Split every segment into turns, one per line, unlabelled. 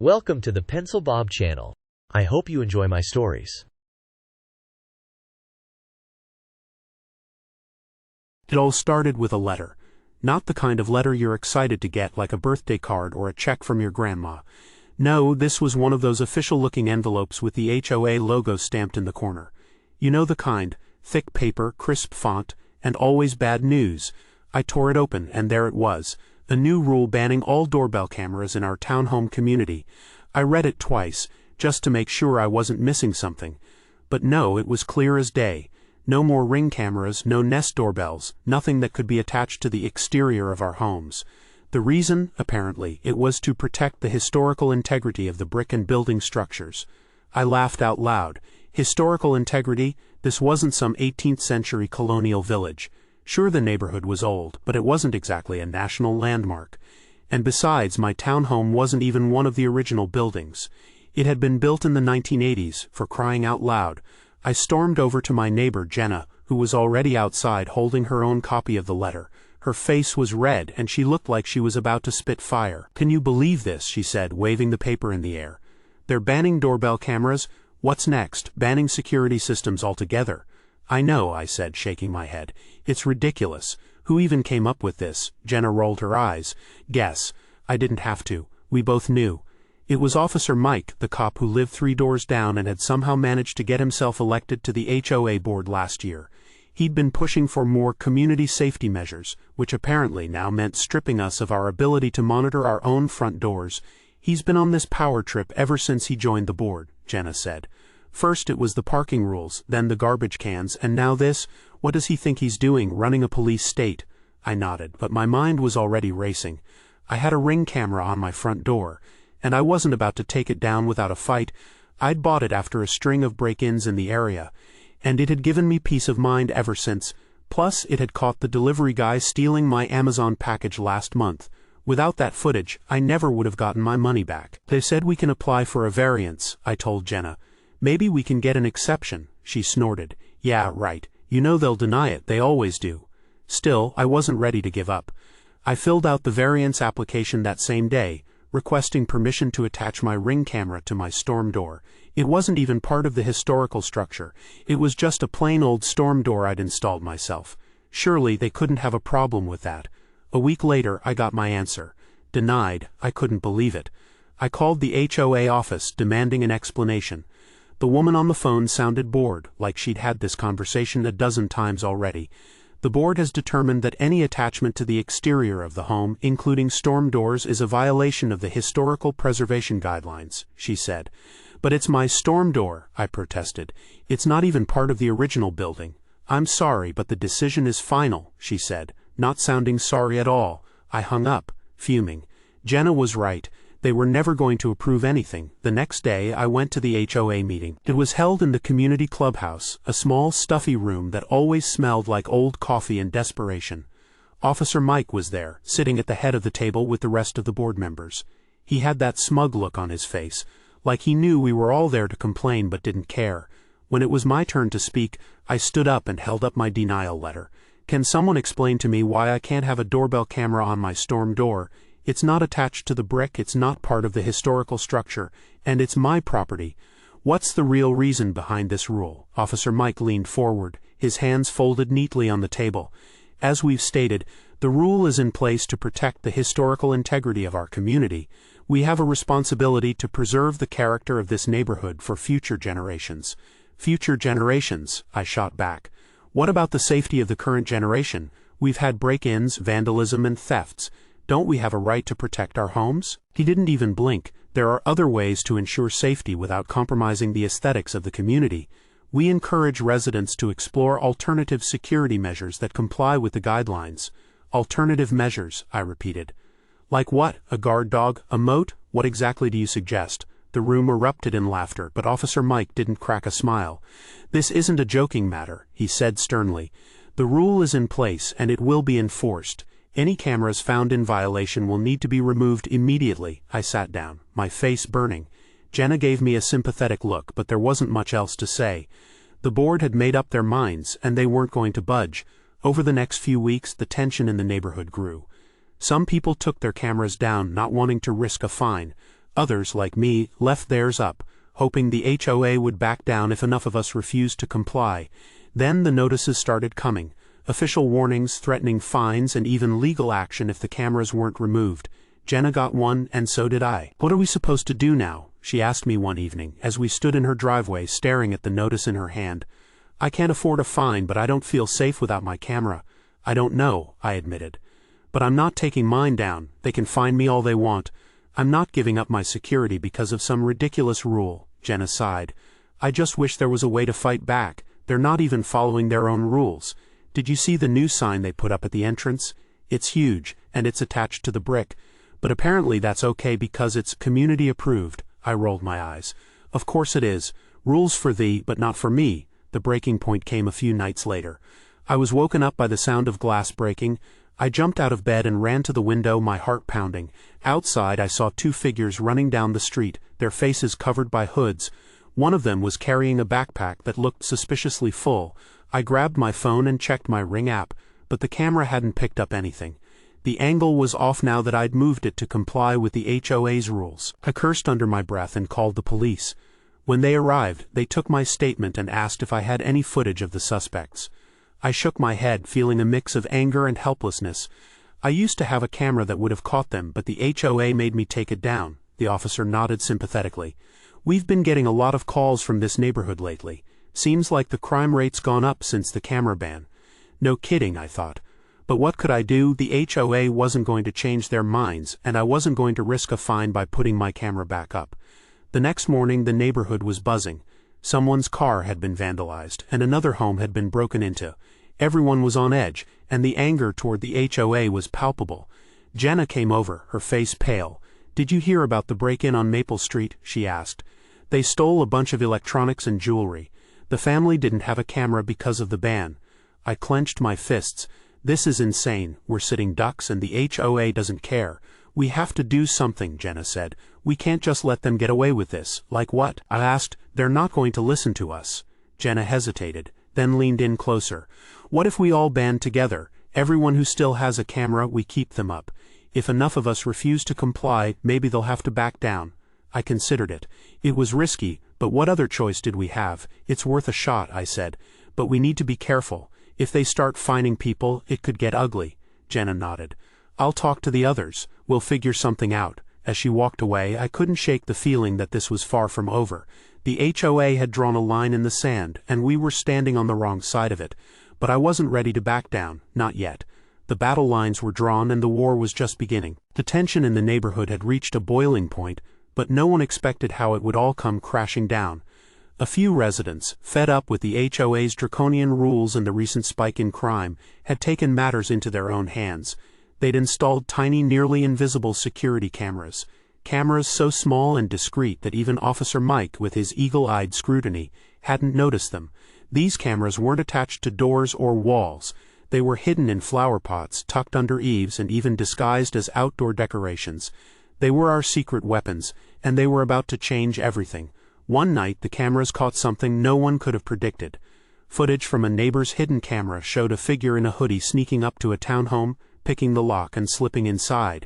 Welcome to the Pencil Bob channel. I hope you enjoy my stories.
It all started with a letter. Not the kind of letter you're excited to get, like a birthday card or a check from your grandma. No, this was one of those official-looking envelopes with the HOA logo stamped in the corner. You know the kind, thick paper, crisp font, and always bad news. I tore it open, and there it was. A new rule banning all doorbell cameras in our townhome community. I read it twice, just to make sure I wasn't missing something. But no, it was clear as day. No more Ring cameras, no Nest doorbells, nothing that could be attached to the exterior of our homes. The reason, apparently, it was to protect the historical integrity of the brick and building structures. I laughed out loud. Historical integrity? This wasn't some 18th century colonial village. Sure, the neighborhood was old, but it wasn't exactly a national landmark. And besides, my townhome wasn't even one of the original buildings. It had been built in the 1980s, for crying out loud. I stormed over to my neighbor, Jenna, who was already outside holding her own copy of the letter. Her face was red, and she looked like she was about to spit fire. "Can you believe this?" she said, waving the paper in the air. "They're banning doorbell cameras? What's next? Banning security systems altogether?" "I know," I said, shaking my head. "It's ridiculous. Who even came up with this?" Jenna rolled her eyes. "Guess." I didn't have to. We both knew. It was Officer Mike, the cop who lived 3 doors down and had somehow managed to get himself elected to the HOA board last year. He'd been pushing for more community safety measures, which apparently now meant stripping us of our ability to monitor our own front doors. "He's been on this power trip ever since he joined the board," Jenna said. "First it was the parking rules, then the garbage cans, and now this. What does he think he's doing, running a police state?" I nodded, but my mind was already racing. I had a Ring camera on my front door, and I wasn't about to take it down without a fight. I'd bought it after a string of break-ins in the area, and it had given me peace of mind ever since. Plus, it had caught the delivery guy stealing my Amazon package last month. Without that footage, I never would have gotten my money back. "They said we can apply for a variance," I told Jenna. "Maybe we can get an exception," she snorted. "Yeah, right. You know they'll deny it, they always do." Still, I wasn't ready to give up. I filled out the variance application that same day, requesting permission to attach my Ring camera to my storm door. It wasn't even part of the historical structure. It was just a plain old storm door I'd installed myself. Surely they couldn't have a problem with that. A week later, I got my answer. Denied. I couldn't believe it. I called the HOA office, demanding an explanation. The woman on the phone sounded bored, like she'd had this conversation a dozen times already. "The board has determined that any attachment to the exterior of the home, including storm doors, is a violation of the historical preservation guidelines," she said. "But it's my storm door," I protested. "It's not even part of the original building." "I'm sorry, but the decision is final," she said, not sounding sorry at all. I hung up, fuming. Jenna was right. They were never going to approve anything. The next day, I went to the HOA meeting. It was held in the community clubhouse, a small, stuffy room that always smelled like old coffee and desperation. Officer Mike was there, sitting at the head of the table with the rest of the board members. He had that smug look on his face, like he knew we were all there to complain but didn't care. When it was my turn to speak, I stood up and held up my denial letter. "Can someone explain to me why I can't have a doorbell camera on my storm door? It's not attached to the brick, it's not part of the historical structure, and it's my property. What's the real reason behind this rule?" Officer Mike leaned forward, his hands folded neatly on the table. "As we've stated, the rule is in place to protect the historical integrity of our community. We have a responsibility to preserve the character of this neighborhood for future generations." "Future generations," I shot back. "What about the safety of the current generation? We've had break-ins, vandalism, and thefts. Don't we have a right to protect our homes?" He didn't even blink. "There are other ways to ensure safety without compromising the aesthetics of the community. We encourage residents to explore alternative security measures that comply with the guidelines." "Alternative measures," I repeated. "Like what? A guard dog? A moat? What exactly do you suggest?" The room erupted in laughter, but Officer Mike didn't crack a smile. "This isn't a joking matter," he said sternly. "The rule is in place, and it will be enforced. Any cameras found in violation will need to be removed immediately." I sat down, my face burning. Jenna gave me a sympathetic look, but there wasn't much else to say. The board had made up their minds, and they weren't going to budge. Over the next few weeks, the tension in the neighborhood grew. Some people took their cameras down, not wanting to risk a fine. Others, like me, left theirs up, hoping the HOA would back down if enough of us refused to comply. Then the notices started coming, official warnings threatening fines and even legal action if the cameras weren't removed. Jenna got one, and so did I. "What are we supposed to do now?" she asked me one evening, as we stood in her driveway staring at the notice in her hand. "I can't afford a fine, but I don't feel safe without my camera." "I don't know," I admitted. "But I'm not taking mine down. They can fine me all they want. I'm not giving up my security because of some ridiculous rule," Jenna sighed. "I just wish there was a way to fight back. They're not even following their own rules. Did you see the new sign they put up at the entrance? It's huge, and it's attached to the brick. But apparently that's okay because it's community approved." I rolled my eyes. "Of course it is. Rules for thee, but not for me." The breaking point came a few nights later. I was woken up by the sound of glass breaking. I jumped out of bed and ran to the window, my heart pounding. Outside I saw two figures running down the street, their faces covered by hoods. One of them was carrying a backpack that looked suspiciously full. I grabbed my phone and checked my Ring app, but the camera hadn't picked up anything. The angle was off now that I'd moved it to comply with the HOA's rules. I cursed under my breath and called the police. When they arrived, they took my statement and asked if I had any footage of the suspects. I shook my head, feeling a mix of anger and helplessness. "I used to have a camera that would have caught them, but the HOA made me take it down." The officer nodded sympathetically. "We've been getting a lot of calls from this neighborhood lately. Seems like the crime rate's gone up since the camera ban." No kidding, I thought. But what could I do? The HOA wasn't going to change their minds, and I wasn't going to risk a fine by putting my camera back up. The next morning the neighborhood was buzzing. Someone's car had been vandalized, and another home had been broken into. Everyone was on edge, and the anger toward the HOA was palpable. Jenna came over, her face pale. "Did you hear about the break-in on Maple Street?" she asked. "They stole a bunch of electronics and jewelry. The family didn't have a camera because of the ban." I clenched my fists. "This is insane. We're sitting ducks and the HOA doesn't care. We have to do something," Jenna said. "We can't just let them get away with this." "Like what?" I asked. "They're not going to listen to us." Jenna hesitated, then leaned in closer. "What if we all band together? Everyone who still has a camera, we keep them up. If enough of us refuse to comply, maybe they'll have to back down." I considered it. It was risky, but what other choice did we have? "It's worth a shot," I said. "But we need to be careful. If they start fining people, it could get ugly." Jenna nodded. "I'll talk to the others. We'll figure something out." As she walked away, I couldn't shake the feeling that this was far from over. The HOA had drawn a line in the sand, and we were standing on the wrong side of it. But I wasn't ready to back down, not yet. The battle lines were drawn and the war was just beginning. The tension in the neighborhood had reached a boiling point, but no one expected how it would all come crashing down. A few residents, fed up with the HOA's draconian rules and the recent spike in crime, had taken matters into their own hands. They'd installed tiny, nearly invisible security cameras. Cameras so small and discreet that even Officer Mike, with his eagle-eyed scrutiny, hadn't noticed them. These cameras weren't attached to doors or walls. They were hidden in flower pots, tucked under eaves, and even disguised as outdoor decorations. They were our secret weapons, and they were about to change everything. One night the cameras caught something no one could have predicted. Footage from a neighbor's hidden camera showed a figure in a hoodie sneaking up to a townhome, picking the lock and slipping inside.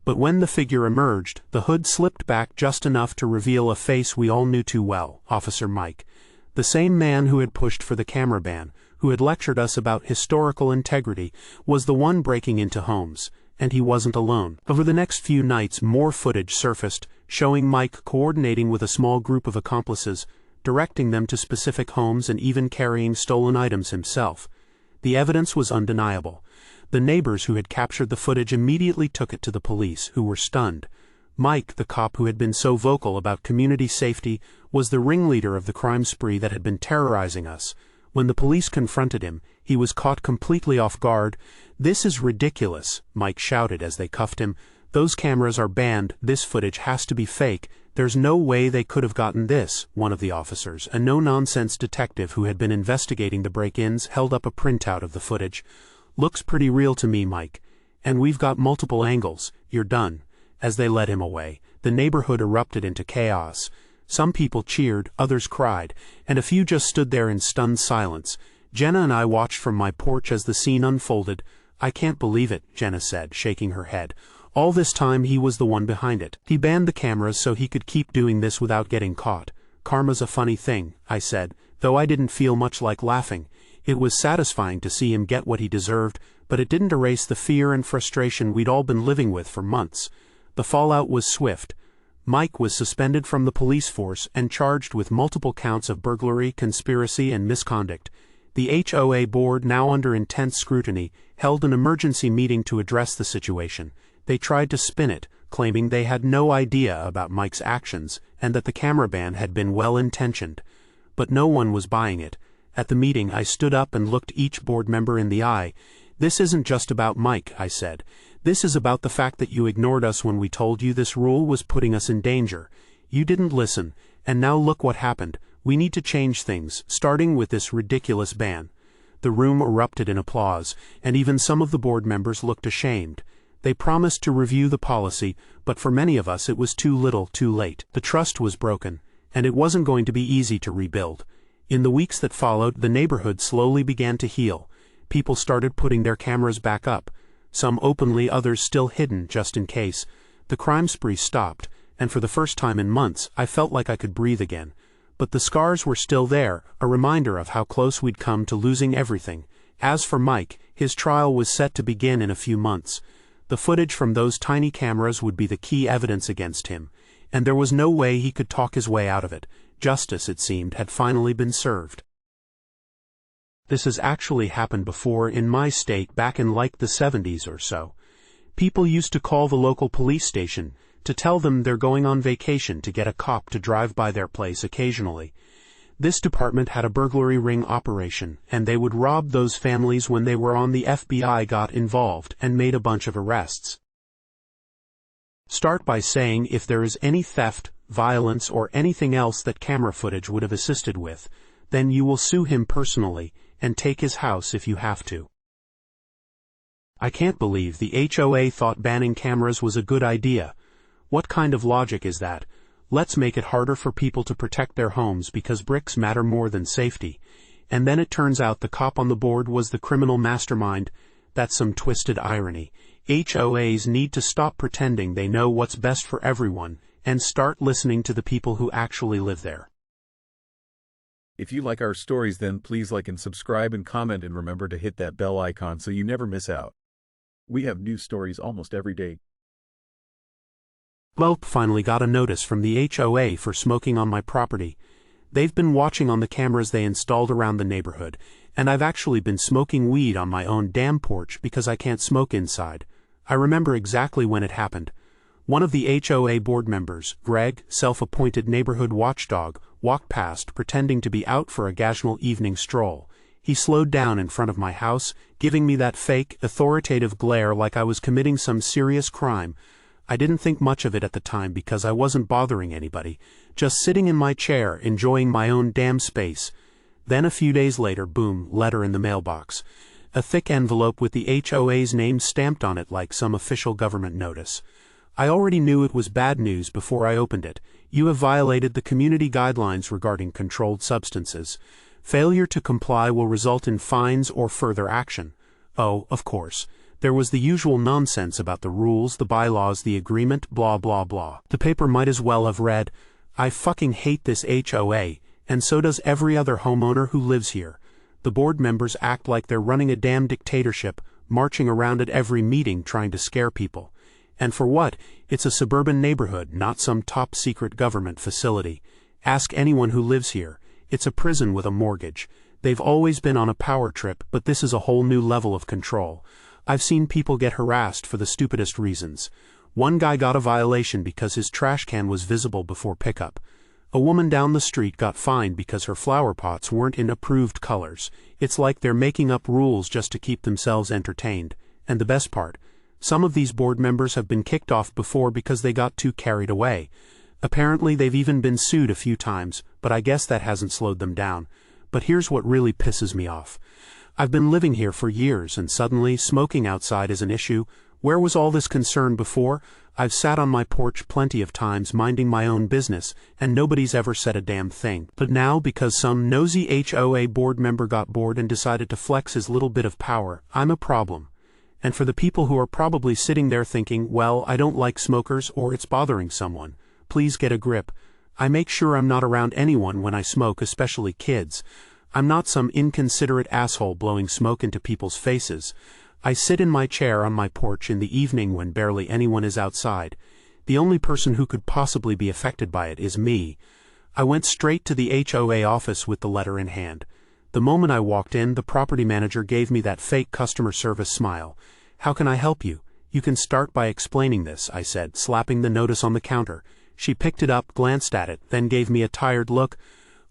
But when the figure emerged, the hood slipped back just enough to reveal a face we all knew too well, Officer Mike. The same man who had pushed for the camera ban, who had lectured us about historical integrity, was the one breaking into homes. And he wasn't alone. Over the next few nights more footage surfaced, showing Mike coordinating with a small group of accomplices, directing them to specific homes and even carrying stolen items himself. The evidence was undeniable. The neighbors who had captured the footage immediately took it to the police, who were stunned. Mike, the cop who had been so vocal about community safety, was the ringleader of the crime spree that had been terrorizing us. When the police confronted him, he was caught completely off guard. "This is ridiculous," Mike shouted as they cuffed him. "Those cameras are banned. This footage has to be fake. There's no way they could have gotten this." One of the officers, a no-nonsense detective who had been investigating the break-ins, held up a printout of the footage. "Looks pretty real to me, Mike. And we've got multiple angles. You're done." As they led him away, the neighborhood erupted into chaos. Some people cheered, others cried, and a few just stood there in stunned silence. Jenna and I watched from my porch as the scene unfolded. "I can't believe it," Jenna said, shaking her head. All this time he was the one behind it. He banned the cameras so he could keep doing this without getting caught. Karma's a funny thing, I said, though I didn't feel much like laughing. It was satisfying to see him get what he deserved, but it didn't erase the fear and frustration we'd all been living with for months. The fallout was swift. Mike was suspended from the police force and charged with multiple counts of burglary, conspiracy, and misconduct. The HOA board, now under intense scrutiny, held an emergency meeting to address the situation. They tried to spin it, claiming they had no idea about Mike's actions and that the camera ban had been well-intentioned. But no one was buying it. At the meeting, I stood up and looked each board member in the eye. "This isn't just about Mike," I said. "This is about the fact that you ignored us when we told you this rule was putting us in danger. You didn't listen, and now look what happened. We need to change things, starting with this ridiculous ban." The room erupted in applause, and even some of the board members looked ashamed. They promised to review the policy, but for many of us it was too little, too late. The trust was broken, and it wasn't going to be easy to rebuild. In the weeks that followed, the neighborhood slowly began to heal. People started putting their cameras back up, some openly, others still hidden just in case. The crime spree stopped, and for the first time in months I felt like I could breathe again. But the scars were still there, a reminder of how close we'd come to losing everything. As for Mike, his trial was set to begin in a few months. The footage from those tiny cameras would be the key evidence against him, and there was no way he could talk his way out of it. Justice, it seemed, had finally been served. This has actually happened before in my state back in like the 70s or so. People used to call the local police station to tell them they're going on vacation to get a cop to drive by their place occasionally. This department had a burglary ring operation, and they would rob those families when they were on. The FBI got involved and made a bunch of arrests. Start by saying if there is any theft, violence, or anything else that camera footage would have assisted with, then you will sue him personally and take his house if you have to. I can't believe the HOA thought banning cameras was a good idea. What kind of logic is that? Let's make it harder for people to protect their homes because bricks matter more than safety. And then it turns out the cop on the board was the criminal mastermind. That's some twisted irony. HOAs need to stop pretending they know what's best for everyone and start listening to the people who actually live there.
If you like our stories, then please like and subscribe and comment, and remember to hit that bell icon so you never miss out. We have new stories almost every day.
Welp finally got a notice from the HOA for smoking on my property. They've been watching on the cameras they installed around the neighborhood, and I've actually been smoking weed on my own damn porch because I can't smoke inside. I remember exactly when it happened. One of the HOA board members, Greg, self-appointed neighborhood watchdog, walked past pretending to be out for a casual evening stroll. He slowed down in front of my house, giving me that fake, authoritative glare like I was committing some serious crime. I didn't think much of it at the time because I wasn't bothering anybody, just sitting in my chair, enjoying my own damn space. Then a few days later, boom, letter in the mailbox. A thick envelope with the HOA's name stamped on it like some official government notice. I already knew it was bad news before I opened it. You have violated the community guidelines regarding controlled substances. Failure to comply will result in fines or further action. Oh, of course. There was the usual nonsense about the rules, the bylaws, the agreement, blah blah blah. The paper might as well have read, "I fucking hate this HOA, and so does every other homeowner who lives here. The board members act like they're running a damn dictatorship, marching around at every meeting trying to scare people. And for what? It's a suburban neighborhood, not some top-secret government facility. Ask anyone who lives here. It's a prison with a mortgage. They've always been on a power trip, but this is a whole new level of control. I've seen people get harassed for the stupidest reasons. One guy got a violation because his trash can was visible before pickup. A woman down the street got fined because her flower pots weren't in approved colors. It's like they're making up rules just to keep themselves entertained. And the best part, some of these board members have been kicked off before because they got too carried away. Apparently they've even been sued a few times, but I guess that hasn't slowed them down. But here's what really pisses me off. I've been living here for years, and suddenly smoking outside is an issue. Where was all this concern before? I've sat on my porch plenty of times minding my own business, and nobody's ever said a damn thing. But now, because some nosy HOA board member got bored and decided to flex his little bit of power, I'm a problem. And for the people who are probably sitting there thinking, well, I don't like smokers or it's bothering someone, please get a grip. I make sure I'm not around anyone when I smoke, especially kids. I'm not some inconsiderate asshole blowing smoke into people's faces. I sit in my chair on my porch in the evening when barely anyone is outside. The only person who could possibly be affected by it is me. I went straight to the HOA office with the letter in hand. The moment I walked in, the property manager gave me that fake customer service smile. How can I help you? You can start by explaining this, I said, slapping the notice on the counter. She picked it up, glanced at it, then gave me a tired look.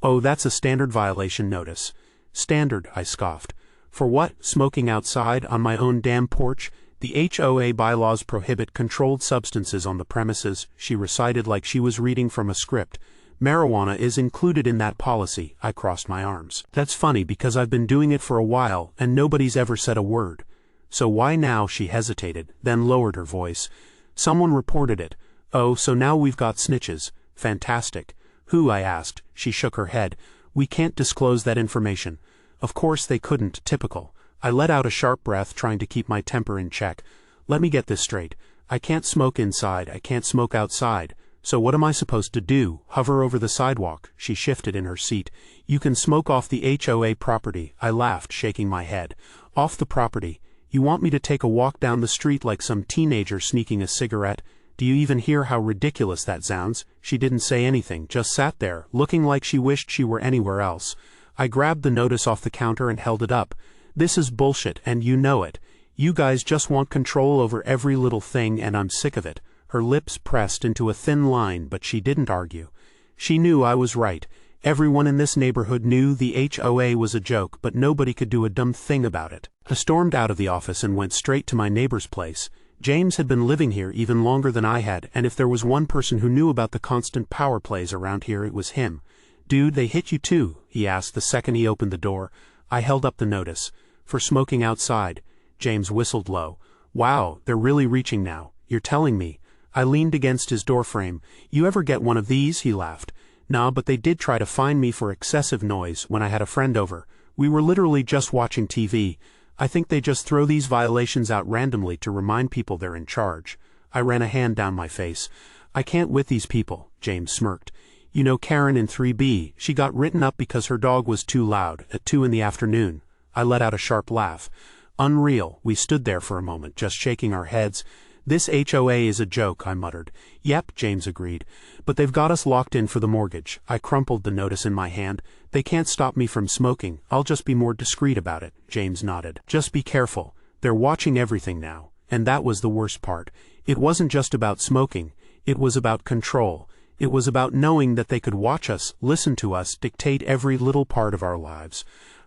Oh, that's a standard violation notice. Standard, I scoffed. For what? Smoking outside, on my own damn porch? The HOA bylaws prohibit controlled substances on the premises, she recited like she was reading from a script. Marijuana is included in that policy, I crossed my arms. That's funny because I've been doing it for a while and nobody's ever said a word. So why now? She hesitated, then lowered her voice. Someone reported it. Oh, so now we've got snitches. Fantastic. Who? I asked. She shook her head. We can't disclose that information. Of course they couldn't, typical. I let out a sharp breath, trying to keep my temper in check. Let me get this straight. I can't smoke inside, I can't smoke outside. So what am I supposed to do? Hover over the sidewalk? She shifted in her seat. You can smoke off the HOA property, I laughed, shaking my head. Off the property? You want me to take a walk down the street like some teenager sneaking a cigarette? Do you even hear how ridiculous that sounds? She didn't say anything, just sat there, looking like she wished she were anywhere else. I grabbed the notice off the counter and held it up. This is bullshit, and you know it. You guys just want control over every little thing, and I'm sick of it. Her lips pressed into a thin line, but she didn't argue. She knew I was right. Everyone in this neighborhood knew the HOA was a joke, but nobody could do a dumb thing about it. I stormed out of the office and went straight to my neighbor's place. James had been living here even longer than I had, and if there was one person who knew about the constant power plays around here, it was him. Dude, they hit you too? He asked the second he opened the door. I held up the notice. For smoking outside. James whistled low. Wow, they're really reaching now. You're telling me. I leaned against his doorframe. You ever get one of these? He laughed. Nah, but they did try to fine me for excessive noise when I had a friend over. We were literally just watching TV. I think they just throw these violations out randomly to remind people they're in charge. I ran a hand down my face. I can't with these people, James smirked. You know Karen in 3B, she got written up because her dog was too loud, at 2 in the afternoon. I let out a sharp laugh. Unreal. We stood there for a moment, just shaking our heads. This HOA is a joke, I muttered. Yep, James agreed. But they've got us locked in for the mortgage. I crumpled the notice in my hand. They can't stop me from smoking. I'll just be more discreet about it, James nodded. Just be careful. They're watching everything now. And that was the worst part. It wasn't just about smoking. It was about control. It was about knowing that they could watch us, listen to us, dictate every little part of our lives.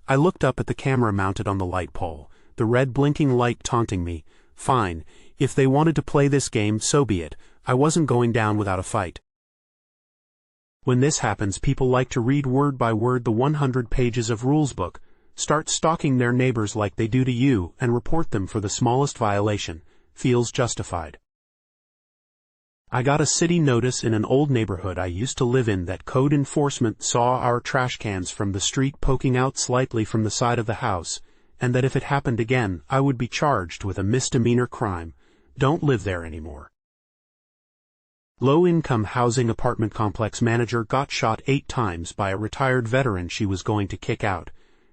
I looked up at the camera mounted on the light pole, the red blinking light taunting me. Fine. If they wanted to play this game, so be it. I wasn't going down without a fight. When this happens, people like to read word by word the 100 pages of rules book, start stalking their neighbors like they do to you, and report them for the smallest violation. Feels justified. I got a city notice in an old neighborhood I used to live in that code enforcement saw our trash cans from the street poking out slightly from the side of the house, and that if it happened again, I would be charged with a misdemeanor crime. Don't live there anymore. Low-income housing apartment complex manager got shot 8 times by a retired veteran she was going to kick out.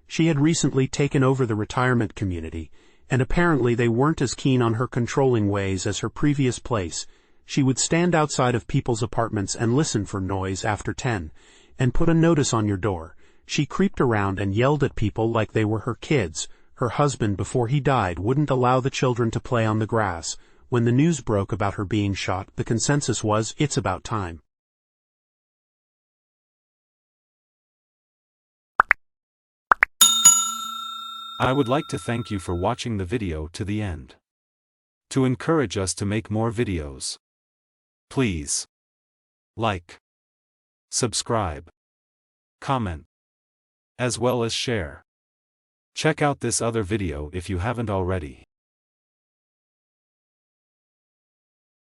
She had recently taken over the retirement community, and apparently they weren't as keen on her controlling ways as her previous place. She would stand outside of people's apartments and listen for noise after 10, and put a notice on your door. She creeped around and yelled at people like they were her kids. Her husband, before he died, wouldn't allow the children to play on the grass. When the news broke about her being shot, the consensus was, it's about time.
I would like to thank you for watching the video to the end. To encourage us to make more videos, please like, subscribe, comment, as well as share. Check out this other video if you haven't already.